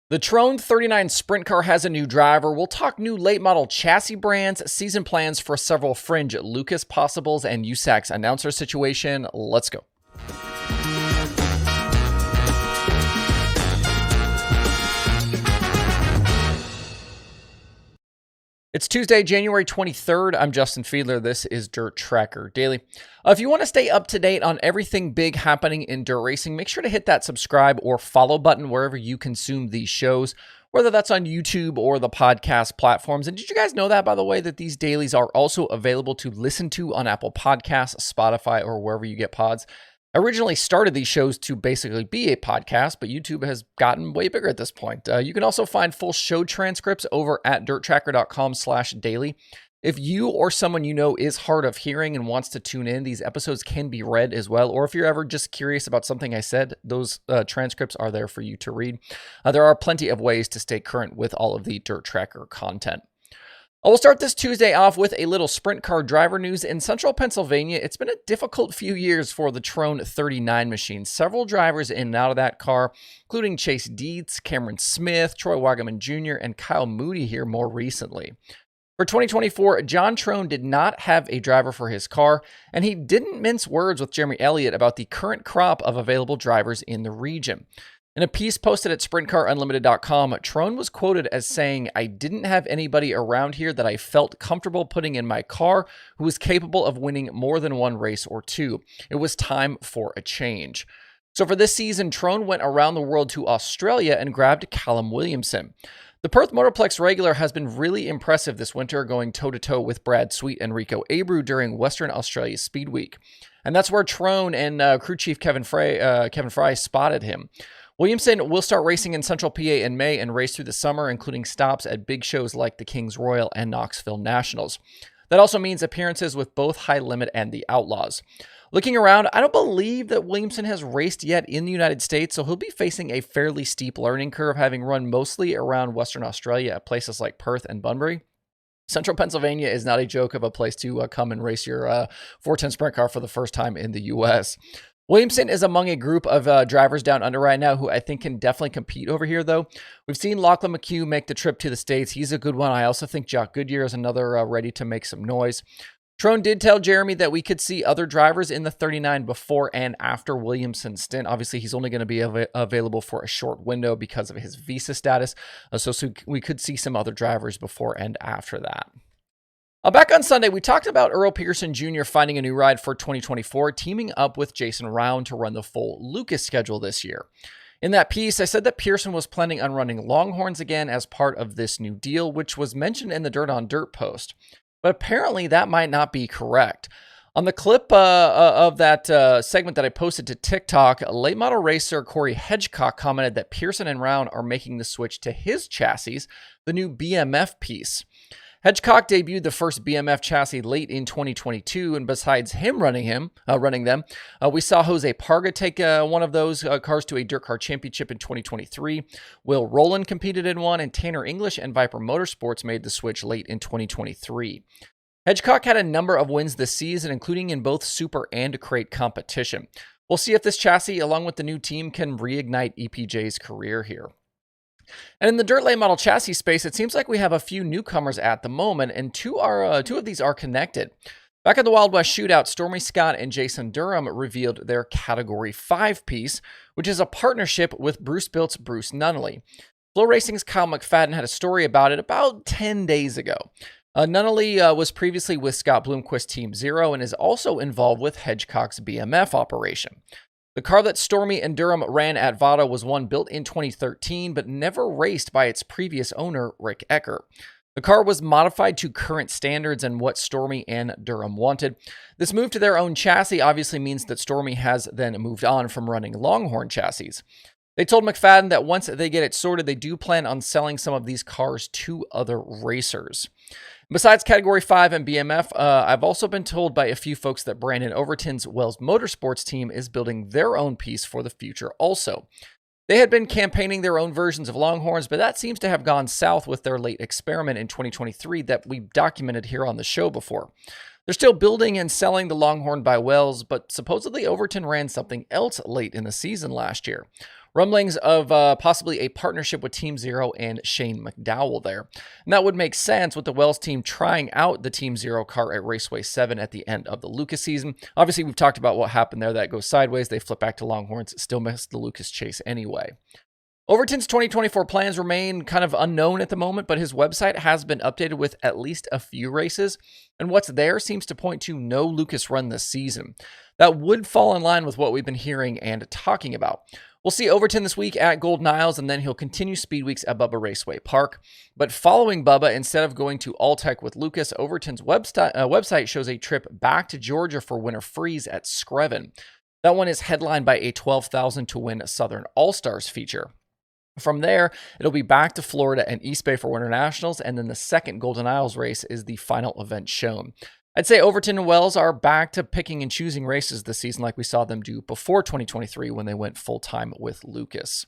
The Trone 39 Sprint Car has a new driver. We'll talk new late model chassis brands, season plans for several fringe Lucas possibles, and USAC's announcer situation. Let's go. It's Tuesday, January 23rd. I'm Justin Fiedler. This is Dirt Tracker Daily. If you want to stay up to date on everything big happening in dirt racing, make sure to hit that subscribe or follow button wherever you consume these shows, whether that's on YouTube or the podcast platforms. And did you guys know that, by the way, that these dailies are also available to listen to on Apple Podcasts, Spotify, or wherever you get pods? I originally started these shows to basically be a podcast, but YouTube has gotten way bigger at this point. You can also find full show transcripts over at DIRTRACKR.com/daily. If you or someone you know is hard of hearing and wants to tune in, these episodes can be read as well. Or if you're ever just curious about something I said, those transcripts are there for you to read. There are plenty of ways to stay current with all of the Dirt Tracker content. We'll start this Tuesday off with a little sprint car driver news. In central Pennsylvania, it's been a difficult few years for the Trone 39 machine. Several drivers in and out of that car, including Chase Dietz, Cameron Smith, Troy Wagaman Jr., and Kyle Moody here more recently. For 2024, John Trone did not have a driver for his car, and he didn't mince words with Jeremy Elliott about the current crop of available drivers in the region. In a piece posted at sprintcarunlimited.com, Trone was quoted as saying, "I didn't have anybody around here that I felt comfortable putting in my car who was capable of winning more than one race or two. It was time for a change." So for this season, Trone went around the world to Australia and grabbed Callum Williamson. The Perth Motorplex regular has been really impressive this winter, going toe-to-toe with Brad Sweet and Rico Abreu during Western Australia Speed Week. And that's where Trone and crew chief Kevin Fry spotted him. Williamson will start racing in Central PA in May and race through the summer, including stops at big shows like the Kings Royal and Knoxville Nationals. That also means appearances with both High Limit and the Outlaws. Looking around, I don't believe that Williamson has raced yet in the United States, so he'll be facing a fairly steep learning curve, having run mostly around Western Australia at places like Perth and Bunbury. Central Pennsylvania is not a joke of a place to come and race your 410 sprint car for the first time in the U.S. Williamson is among a group of drivers down under right now who I think can definitely compete over here, though. We've seen Lachlan McHugh make the trip to the States. He's a good one. I also think Jock Goodyear is another ready to make some noise. Trone did tell Jeremy that we could see other drivers in the 39 before and after Williamson's stint. Obviously, he's only going to be available for a short window because of his visa status, so we could see some other drivers before and after that. Back on Sunday, we talked about Earl Pearson Jr. finding a new ride for 2024, teaming up with Jason Round to run the full Lucas schedule this year. In that piece, I said that Pearson was planning on running Longhorns again as part of this new deal, which was mentioned in the Dirt on Dirt post. But apparently that might not be correct. On the clip of that segment that I posted to TikTok, late model racer Corey Hedgecock commented that Pearson and Round are making the switch to his chassis, the new BMF piece. Hedgecock debuted the first BMF chassis late in 2022, and besides him running them, we saw Jose Parga take one of those cars to a Dirt Car Championship in 2023. Will Rowland competed in one, and Tanner English and Viper Motorsports made the switch late in 2023. Hedgecock had a number of wins this season, including in both Super and Crate competition. We'll see if this chassis, along with the new team, can reignite EPJ's career here. And in the dirt late model chassis space, it seems like we have a few newcomers at the moment, and two of these are connected. Back at the Wild West Shootout, Stormy Scott and Jason Durham revealed their Category 5 piece, which is a partnership with Bruce Built's Bruce Nunnally. Flow Racing's Kyle McFadden had a story about it about 10 days ago. Nunnally was previously with Scott Bloomquist Team Zero and is also involved with Hedgecock's BMF operation. The car that Stormy and Durham ran at Vado was one built in 2013, but never raced by its previous owner, Rick Ecker. The car was modified to current standards and what Stormy and Durham wanted. This move to their own chassis obviously means that Stormy has then moved on from running Longhorn chassis. They told McFadden that once they get it sorted, they do plan on selling some of these cars to other racers. Besides Category 5 and BMF, I've also been told by a few folks that Brandon Overton's Wells Motorsports team is building their own piece for the future also. They had been campaigning their own versions of Longhorns, but that seems to have gone south with their late experiment in 2023 that we documented here on the show before. They're still building and selling the Longhorn by Wells, but supposedly Overton ran something else late in the season last year. Rumblings of possibly a partnership with Team Zero and Shane McDowell there. And that would make sense with the Wells team trying out the Team Zero car at Raceway 7 at the end of the Lucas season. Obviously, we've talked about what happened there. That goes sideways. They flip back to Longhorns, still miss the Lucas chase anyway. Overton's 2024 plans remain kind of unknown at the moment, but his website has been updated with at least a few races, and what's there seems to point to no Lucas run this season. That would fall in line with what we've been hearing and talking about. We'll see Overton this week at Golden Isles, and then he'll continue speed weeks at Bubba Raceway Park. But following Bubba, instead of going to Alltech with Lucas, Overton's website shows a trip back to Georgia for Winter Freeze at Screven. That one is headlined by a $12,000 to win Southern All-Stars feature. From there, it'll be back to Florida and East Bay for Winter Nationals, and then the second Golden Isles race is the final event shown. I'd say Overton and Wells are back to picking and choosing races this season like we saw them do before 2023 when they went full-time with Lucas.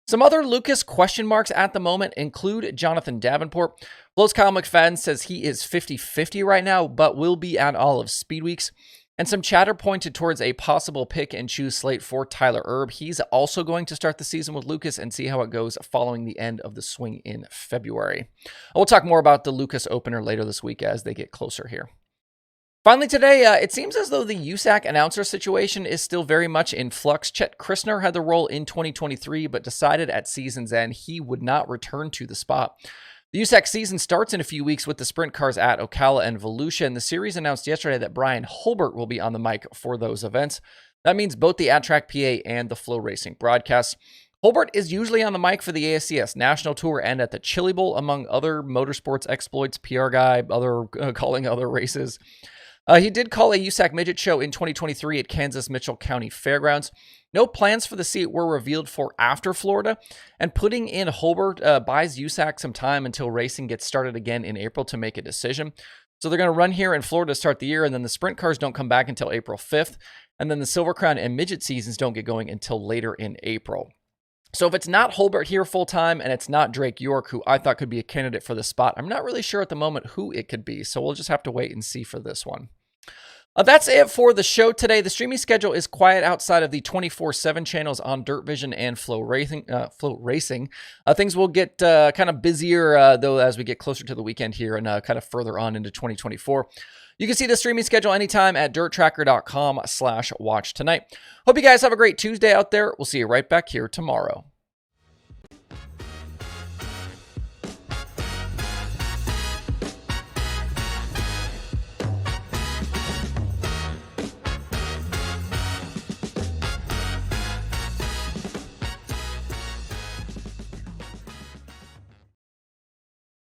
Some other Lucas question marks at the moment include Jonathan Davenport. Flow's Kyle McFadden says he is 50-50 right now, but will be at all of Speed Weeks. And some chatter pointed towards a possible pick and choose slate for Tyler Erb. He's also going to start the season with Lucas and see how it goes following the end of the swing in February. We'll talk more about the Lucas opener later this week as they get closer here. Finally today, it seems as though the USAC announcer situation is still very much in flux. Chet Christner had the role in 2023, but decided at season's end he would not return to the spot. The USAC season starts in a few weeks with the sprint cars at Ocala and Volusia, and the series announced yesterday that Bryan Hulbert will be on the mic for those events. That means both the At-Track PA and the Flow Racing broadcasts. Hulbert is usually on the mic for the ASCS National Tour and at the Chili Bowl, among other motorsports exploits, PR guy, calling other races. He did call a USAC midget show in 2023 at Kansas Mitchell County Fairgrounds. No plans for the seat were revealed for after Florida, and putting in Hulbert buys USAC some time until racing gets started again in April to make a decision. So they're going to run here in Florida to start the year, and then the sprint cars don't come back until April 5th, and then the Silver Crown and midget seasons don't get going until later in April. So if it's not Hulbert here full-time and it's not Drake York, who I thought could be a candidate for the spot, I'm not really sure at the moment who it could be, so we'll just have to wait and see for this one. That's it for the show today. The streaming schedule is quiet outside of the 24/7 channels on Dirt Vision and Flow Racing. Things will get kind of busier, though, as we get closer to the weekend here and kind of further on into 2024. You can see the streaming schedule anytime at DIRTRACKR.com/watch tonight. Hope you guys have a great Tuesday out there. We'll see you right back here tomorrow.